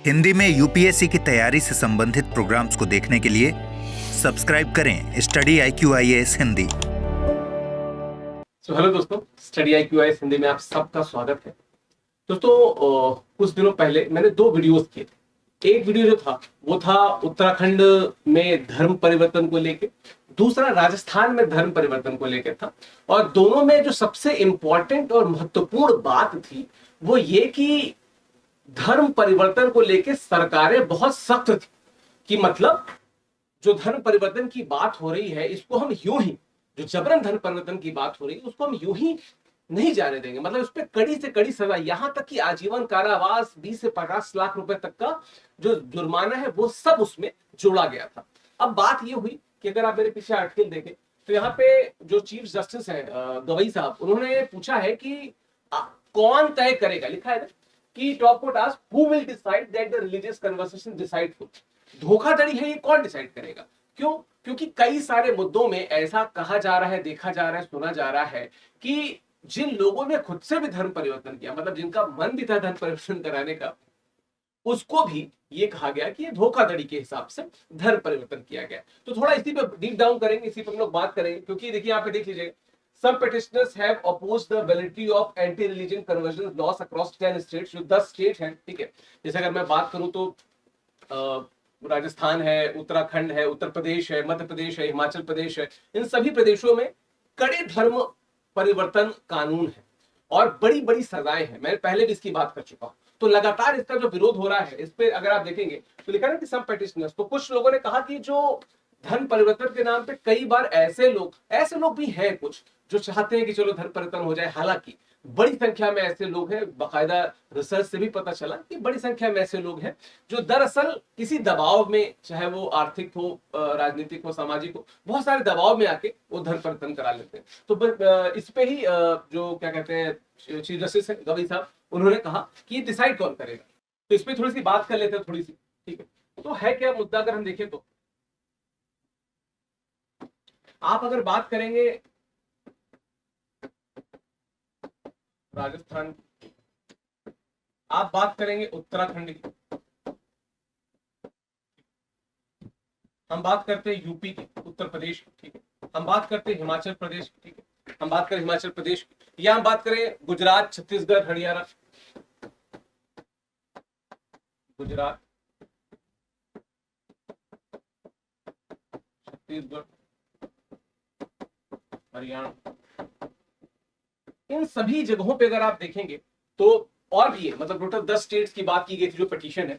हिंदी में यूपीएससी की तैयारी से संबंधित प्रोग्राम्स को देखने के लिए सब्सक्राइब करें स्टडी IQIAS हिंदी। हेलो दोस्तों, स्टडी IQIAS हिंदी में आप सबका स्वागत है। दोस्तों, कुछ दिनों पहले मैंने दो वीडियोस किए थे। एक वीडियो जो था वो था उत्तराखंड में धर्म परिवर्तन को लेके, दूसरा राजस्थान में धर्म परिवर्तन को लेकर था। और दोनों में जो सबसे इंपॉर्टेंट और महत्वपूर्ण बात थी वो ये कि धर्म परिवर्तन को लेकर सरकारें बहुत सख्त थी कि मतलब जो धर्म परिवर्तन की बात हो रही है इसको हम यूं ही, जो जबरन धर्म परिवर्तन की बात हो रही है उसको हम यूं ही नहीं जाने देंगे। मतलब उस पर कड़ी से कड़ी सजा, यहां तक कि आजीवन कारावास, 20 से 50 लाख रुपए तक का जो जुर्माना है वो सब उसमें जोड़ा गया था। अब बात ये हुई कि अगर आप मेरे पीछे आर्टिकल देखें तो यहाँ पे जो चीफ जस्टिस है गवई साहब, उन्होंने पूछा है कि कौन तय करेगा, लिखा है ना कि top court asked who will decide that the religious conversation decideful. धोखाधड़ी है ये कौन डिसाइड करेगा? क्यों? क्योंकि कई सारे मुद्दों में ऐसा कहा जा रहा है, देखा जा रहा है, सुना जा रहा है कि जिन लोगों ने खुद से भी धर्म परिवर्तन किया, मतलब जिनका मन भी था धर्म परिवर्तन कराने का, उसको भी ये कहा गया कि ये धोखाधड़ी के हिसाब से धर्म परिवर्तन किया गया। तो थोड़ा इसी पे डीप डाउन करेंगे, इसी पे हम लोग बात करेंगे। क्योंकि देखिए यहाँ पे देख लीजिए, some petitioners have opposed the validity of anti-religion conversion laws across 10 states, जो 10 स्टेट हैं, ठीक है। जैसे अगर मैं बात करूं तो राजस्थान है, उत्तराखंड है, उत्तर प्रदेश है, मध्य प्रदेश है, हिमाचल प्रदेश है, इन सभी प्रदेशों में कड़े धर्म परिवर्तन कानून है और बड़ी बड़ी सजाएं हैं। मैं पहले भी इसकी बात कर चुका हूं। तो लगातार इसका जो विरोध हो रहा है, इस पे अगर आप देखेंगे तो लिखा है कि सम पेटिशनर्स, तो कुछ लोगों ने कहा कि जो धर्म परिवर्तन के नाम पे कई बार ऐसे लोग भी हैं कुछ जो चाहते हैं कि चलो धर्म परिवर्तन हो जाए। हालांकि बड़ी संख्या में ऐसे लोग हैं, बाकायदा रिसर्च से भी पता चला कि बड़ी संख्या में ऐसे लोग हैं जो दरअसल किसी दबाव में, चाहे वो आर्थिक हो, राजनीतिक हो, सामाजिक हो, बहुत सारे दबाव में आके वो धर्म परिवर्तन करा लेते हैं। तो इस पे ही जो क्या कहते हैं चीफ जस्टिस है गवई साहब, उन्होंने कहा कि ये डिसाइड कौन करेगा। तो इस पे थोड़ी सी बात कर लेते हैं, थोड़ी सी, ठीक है। तो है क्या मुद्दा, अगर हम देखें तो आप अगर बात करेंगे राजस्थान की, आप बात करेंगे उत्तराखंड की, हम बात करते हैं यूपी की, उत्तर प्रदेश की, ठीक है, हम बात करते हैं हिमाचल प्रदेश की, ठीक है, हम बात करें हिमाचल प्रदेश की, या हम बात करें गुजरात, छत्तीसगढ़, हरियाणा, गुजरात, छत्तीसगढ़, हरियाणा, इन सभी जगहों पे अगर आप देखेंगे तो और भी है, मतलब टोटल 10 स्टेट्स की बात की गई थी जो पिटीशन है।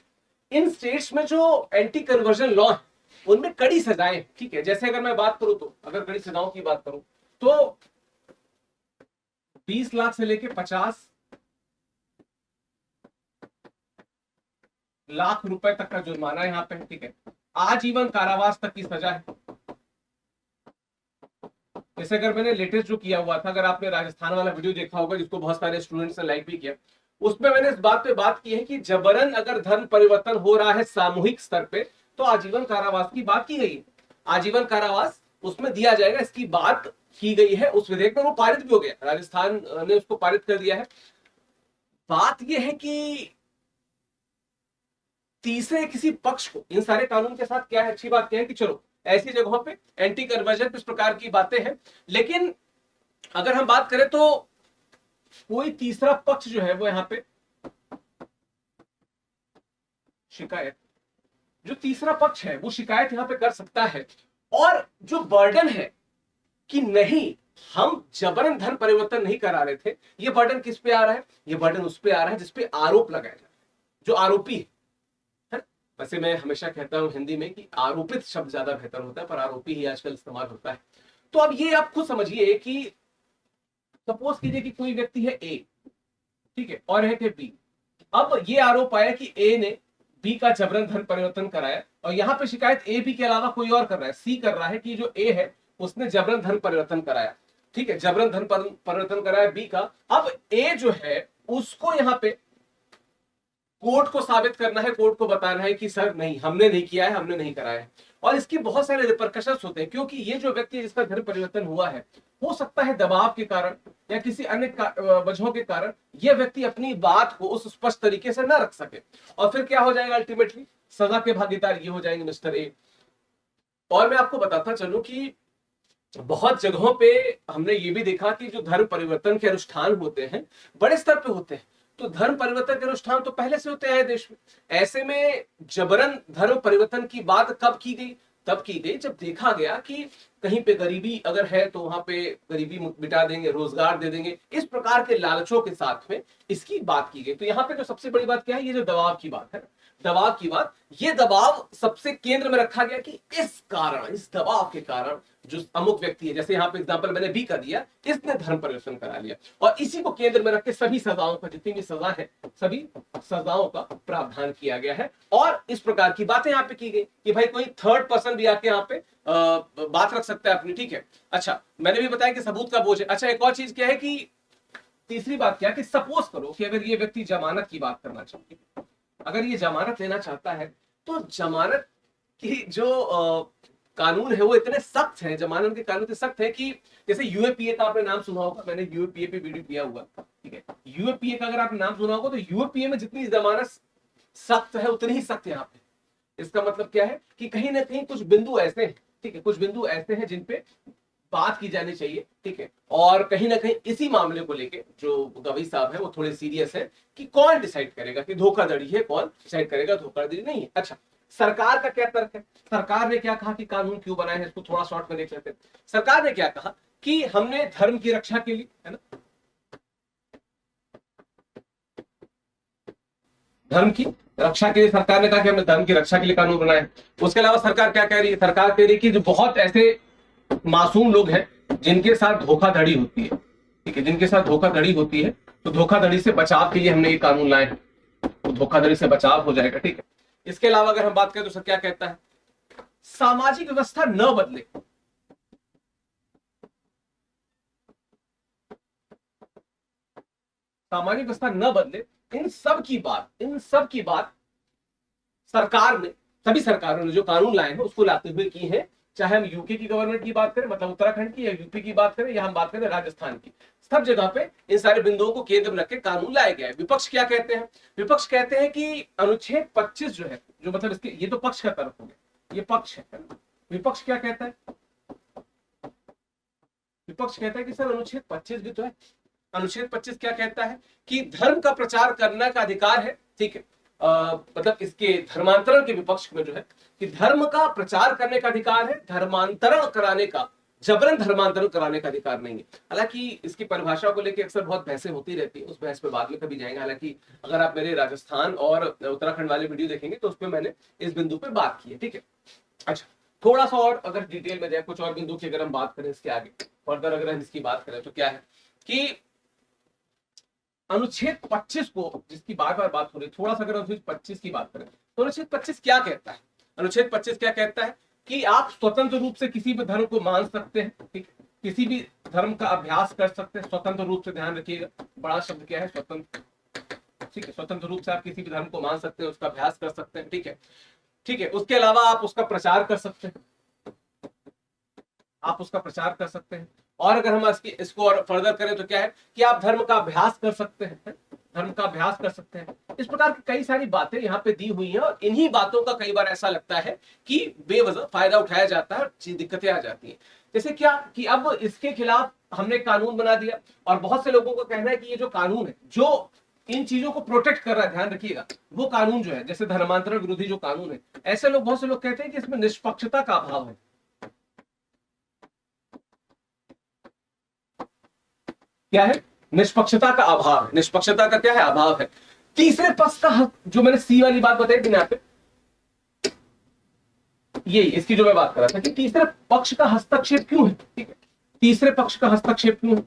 इन स्टेट्स में जो एंटी कन्वर्जन लॉ है उनमें कड़ी सजाएं, ठीक है। जैसे अगर मैं बात करूं तो, अगर कड़ी सजाओं की बात करूं तो 20 लाख से लेके 50 लाख रुपए तक का जुर्माना यहाँ पे है, ठीक है। आजीवन कारावास तक की सजा है। जैसे अगर मैंने लेटेस्ट जो किया हुआ था, अगर आपने राजस्थान वाला वीडियो देखा होगा जिसको बहुत सारे स्टूडेंट्स ने लाइक भी किया, उसमें मैंने इस बात पे बात की है कि जबरन अगर धर्म परिवर्तन हो रहा है सामूहिक स्तर पे तो आजीवन कारावास की बात की गई है। आजीवन कारावास उसमें दिया जाएगा, इसकी बात की गई है उस विधेयक में, वो पारित भी हो गया, राजस्थान ने उसको पारित कर दिया है। बात यह है कि तीसरे किसी पक्ष को इन सारे कानून के साथ क्या है, अच्छी बात क्या है कि चलो ऐसी जगहों पे एंटी कन्वर्जन इस प्रकार की बातें हैं, लेकिन अगर हम बात करें तो कोई तीसरा पक्ष जो है वो यहां पे शिकायत, जो तीसरा पक्ष है वो शिकायत यहां पे कर सकता है। और जो बर्डन है कि नहीं हम जबरन धर्म परिवर्तन नहीं करा रहे थे, ये बर्डन किस पे आ रहा है? ये बर्डन उस पे आ रहा है जिसपे आरोप लगाया जा रहा है, जो आरोपी है। वैसे मैं हमेशा कहता हूं हिंदी में कि आरोपित शब्द ज्यादा बेहतर होता है, पर आरोपी ही आजकल इस्तेमाल होता है। तो अब ये आप खुद समझिए कि सपोज कीजिए कि कोई व्यक्ति है ए, ठीक है, और है कि बी। अब ये आरोप आया कि ए ने बी का जबरन धर्म परिवर्तन कराया, और यहां पे शिकायत ए बी के अलावा कोई और कर रहा है, सी कर रहा है कि जो ए है उसने जबरन धर्म परिवर्तन कराया, ठीक है, जबरन धर्म परिवर्तन कराया बी का। अब ए जो है उसको यहां पे कोर्ट को साबित करना है, कोर्ट को बताना है कि सर नहीं, हमने नहीं किया है, हमने नहीं कराया है। और इसकी बहुत सारे रिपरकशंस होते हैं, क्योंकि ये जो व्यक्ति जिसका धर्म परिवर्तन हुआ है, हो सकता है दबाव के कारण या किसी अन्य वजहों के कारण यह व्यक्ति अपनी बात को उस स्पष्ट तरीके से ना रख सके, और फिर क्या हो जाएगा, अल्टीमेटली सजा के भागीदार ये हो जाएंगे मिस्टर ए। और मैं आपको बताता चलूं कि बहुत जगहों पे हमने ये भी देखा कि जो धर्म परिवर्तन के अनुष्ठान होते हैं बड़े स्तर पे होते हैं, तो धर्म परिवर्तन के अनुष्ठान तो पहले से होते हैं देश में। ऐसे में जबरन धर्म परिवर्तन की बात कब की गई, तब की गई जब देखा गया कि कहीं पे गरीबी अगर है तो वहां पे गरीबी मिटा देंगे, रोजगार दे देंगे, इस प्रकार के लालचों के साथ में इसकी बात की गई। तो यहाँ पे जो सबसे बड़ी बात क्या है, ये जो दबाव की बात है, दबाव की बात, ये दबाव सबसे केंद्र में रखा गया कि इस कारण, इस दबाव के कारण जो अमुक व्यक्ति है, जैसे यहाँ पे एग्जांपल मैंने बी का दिया, इसने धर्म परिवर्तन करा लिया, और इसी को केंद्र में रख के सभी सजाओं का, जितनी भी सजा है, सभी सजाओं का प्रावधान किया गया है। और इस प्रकार की बातें यहाँ पे की गई कि भाई कोई थर्ड पर्सन भी आके यहाँ पे बात रख सकता है अपनी, ठीक है। अच्छा, मैंने भी बताया कि सबूत का बोझ है। अच्छा, एक और चीज क्या है कि तीसरी बात क्या है कि सपोज करो कि अगर ये व्यक्ति जमानत की बात करना चाहते हैं, अगर ये जमानत लेना चाहता है, तो जमानत की जो कानून है वो इतने सख्त है, जमानत के कानून इतने सख्त है कि जैसे यूएपीए का आपने नाम सुना होगा, मैंने यूएपीए पे वीडियो किया हुआ, ठीक है। यूएपीए का अगर आपने नाम सुना होगा, तो यूएपीए में जितनी जमानत सख्त है उतनी ही सख्त यहाँ पे। इसका मतलब क्या है कि कहीं ना कहीं कुछ बिंदु ऐसे हैं, ठीक है, कुछ बिंदु ऐसे हैं जिन पे बात की जानी चाहिए, ठीक है। और कहीं ना कहीं इसी मामले को लेके जो गवई साहब है वो थोड़े सीरियस है कि कौन डिसाइड करेगा कि धोखाधड़ी है, कौन डिसाइड करेगा धोखाधड़ी नहीं है। अच्छा, सरकार का क्या तर्क है, सरकार ने क्या कहा कि कानून क्यों बनाए हैं, इसको थोड़ा शॉर्ट में देख लेते हैं। सरकार ने क्या कहा कि हमने धर्म की रक्षा के लिए, है ना, धर्म की रक्षा के लिए सरकार ने कहा कि हमने धर्म की रक्षा के लिए कानून बनाए। उसके अलावा सरकार क्या कह रही है, सरकार कह रही है कि जो बहुत ऐसे मासूम लोग हैं जिनके साथ धोखाधड़ी होती है, ठीक है, जिनके साथ धोखाधड़ी होती है, तो धोखाधड़ी से बचाव के लिए हमने ये कानून लाए हैं, तो धोखाधड़ी से बचाव हो जाएगा, ठीक है। इसके अलावा अगर हम बात करें तो सर क्या कहता है, सामाजिक व्यवस्था न बदले, सामाजिक व्यवस्था न बदले, इन सब की बात सरकार ने, सभी सरकारों ने जो कानून लाए हैं उसको लाते हुए की है। चाहे हम यूके की गवर्नमेंट की बात करें, मतलब उत्तराखंड की, या यूपी की बात करें, या हम बात करें राजस्थान की, सब जगह पे इन सारे बिंदुओं को केंद्र में रख के कानून लाए गए हैं। विपक्ष क्या कहते हैं, विपक्ष कहते हैं कि अनुच्छेद 25 जो है, जो मतलब इसके, ये तो पक्ष का तरफ हो गया, ये पक्ष है। विपक्ष क्या कहता है, विपक्ष कहता है कि सर अनुच्छेद 25 भी तो है। अनुच्छेद 25 क्या कहता है कि धर्म का प्रचार करने का अधिकार है, ठीक है। मतलब इसके धर्मांतरण के विपक्ष में जो है कि धर्म का प्रचार करने का अधिकार है, धर्मांतरण कराने का, जबरन धर्मांतरण कराने का अधिकार नहीं है। हालांकि इसकी परिभाषा को लेकर अक्सर बहुत बहसें होती रहती है, उस बहस पे बाद में कभी जाएंगे। हालांकि अगर आप मेरे राजस्थान और उत्तराखंड वाले वीडियो देखेंगे तो उसमें मैंने इस बिंदु पे बात की है, ठीक है। अच्छा, थोड़ा सा और अगर डिटेल में जाए, कुछ और बिंदु की अगर हम बात करें इसके आगे फर्दर, अगर हम इसकी बात करें तो क्या है कि अनुच्छेद 25 को, जिसकी बार बार बात हो रही, थोड़ा सा अगर अनुच्छेद 25 की बात करें तो अनुच्छेद 25 क्या कहता है, अनुच्छेद 25 क्या कहता है कि आप स्वतंत्र रूप से किसी भी धर्म को मान सकते हैं, ठीक, किसी भी धर्म का अभ्यास कर सकते हैं, स्वतंत्र रूप से, ध्यान रखिएगा बड़ा शब्द क्या है, स्वतंत्र, ठीक है। स्वतंत्र रूप से आप किसी भी धर्म को मान सकते हैं, उसका अभ्यास कर सकते हैं, ठीक है, ठीक है। उसके अलावा आप उसका प्रचार कर सकते हैं, आप उसका प्रचार कर सकते हैं। और अगर हम इसको और फर्दर करें तो क्या है कि आप धर्म का अभ्यास कर सकते हैं, धर्म का अभ्यास कर सकते हैं। इस प्रकार की कई सारी बातें यहाँ पे दी हुई हैं, और इन्हीं बातों का कई बार ऐसा लगता है कि बेवजह फायदा उठाया जाता है, चीज दिक्कतें आ जाती हैं। जैसे क्या कि अब इसके खिलाफ हमने कानून बना दिया, और बहुत से लोगों का कहना है कि ये जो कानून है जो इन चीजों को प्रोटेक्ट कर रहा है, ध्यान रखिएगा, वो कानून जो है, जैसे धर्मांतरण विरोधी जो कानून है, ऐसे लोग, बहुत से लोग कहते हैं कि इसमें निष्पक्षता का अभाव है। क्या है, निष्पक्षता का अभाव है। निष्पक्षता का क्या है, अभाव है। तीसरे पक्ष का, जो मैंने सी वाली बात बताई थी यहाँ पे, ये इसकी जो मैं बात कर रहा था कि तीसरे पक्ष का हस्तक्षेप क्यों है, ठीक है, तीसरे पक्ष का हस्तक्षेप क्यों है,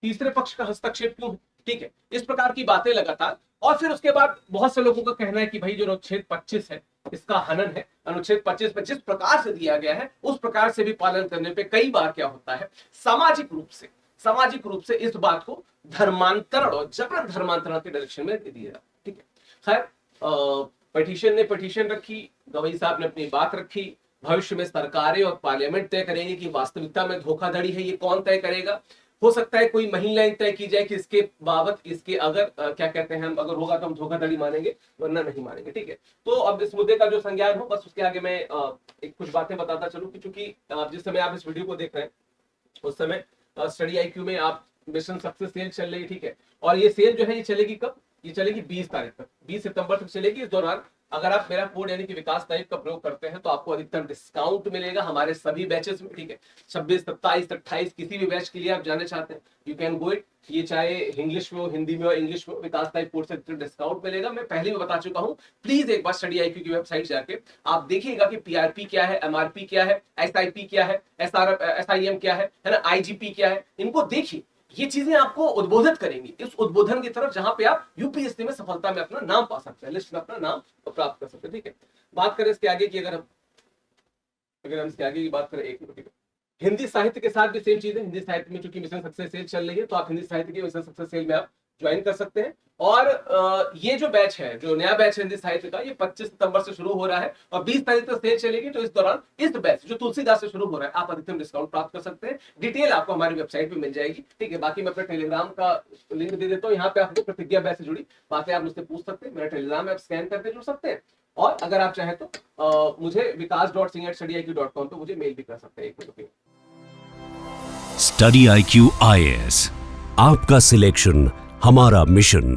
तीसरे पक्ष का हस्तक्षेप क्यों है, ठीक है। इस प्रकार की बातें लगातार, और फिर उसके बाद बहुत से लोगों का कहना है कि भाई जो अनुच्छेद 25 है इसका हनन है। अनुच्छेद 25 में जिस प्रकार से दिया गया है उस प्रकार से भी पालन करने पे कई बार क्या होता है, सामाजिक रूप से, सामाजिक रूप से इस बात को धर्मांतरण और जबरन धर्मांतरण के डायरेक्शन में दे दिया। ठीक है, खैर पिटीशन ने पिटीशन रखी, गवई साहब ने अपनी बात रखी। भविष्य में सरकारें और पार्लियामेंट तय करेंगे कि वास्तविकता में धोखाधड़ी है, ये कौन तय करेगा। हो सकता है कोई महिलाएं तय की जाए कि इसके बाबत इसके अगर क्या कहते हैं हम, अगर होगा तो हम धोखाधड़ी मानेंगे वरना नहीं मानेंगे। ठीक है, तो अब इस मुद्दे का जो संज्ञान हो, बस उसके आगे मैं एक कुछ बातें बताता चलूं कि चूंकि जिस समय आप इस वीडियो को देख रहे हैं उस समय स्टडी IQ में आप मिशन सक्सेस सेल चल रही है। ठीक है, और ये सेल जो है ये चलेगी कब, ये चलेगी 20 तारीख तक, 20 सितंबर तक चलेगी। इस दौरान अगर आप मेरा कोड यानी कि विकास टाइप का प्रयोग करते हैं तो आपको अधिकतम डिस्काउंट मिलेगा हमारे सभी बैचेस में। ठीक है, 26, 27, 28 किसी भी बैच के लिए आप जाने चाहते हैं यू कैन गो इट, ये चाहे इंग्लिश में हो, हिंदी में हो, इंग्लिश में हो, विकास टाइप कोड से डिस्काउंट मिलेगा। मैं पहले भी बता चुका हूं, प्लीज एक बार स्टडी IQ की वेबसाइट जाके आप देखिएगा कि PRP क्या है, MRP क्या है, SIP क्या है, SIM क्या है ना, IGP क्या है, इनको देखिए। ये चीजें आपको उद्बोधित करेंगी इस उद्बोधन की तरफ जहां पे आप UPSC में सफलता में अपना नाम पा सकते हैं, लिस्ट में अपना नाम प्राप्त कर सकते हैं। ठीक है, बात करें इसके आगे की, अगर हम इसके आगे की बात करें, एक मिनट, हिंदी साहित्य के साथ भी सेम चीज है। हिंदी साहित्य में चूंकि मिशन सक्सेस सेल चल रही है तो आप हिंदी साहित्य के मिशन सक्सेस सेल में आप ज्वाइन कर सकते हैं। और ये जो बैच है, जो नया बैच है हिंदी साहित्य का, ये 25 सितंबर से शुरू हो रहा है और 20 तारीख तक सेल चलेगी। तो इस दौरान इस बैच जो तुलसीदास से शुरू हो रहा है आप अधिकतम डिस्काउंट प्राप्त कर सकते हैं। डिटेल आपको हमारी वेबसाइट पे मिल जाएगी। ठीक है, बाकी मैं अपने टेलीग्राम का लिंक दे देता हूँ, यहाँ पे आप प्रतिज्ञा बैच से जुड़ी बातें आप मुझसे पूछ सकते हैं। मेरा टेलीग्राम ऐप स्कैन करके जुड़ सकते हैं और अगर आप चाहें तो मुझे vikas.singh@studiiq.com पे मुझे मेल भी कर सकते हैं। एक मिनट, स्टडी IQ IAS, आपका सिलेक्शन हमारा मिशन।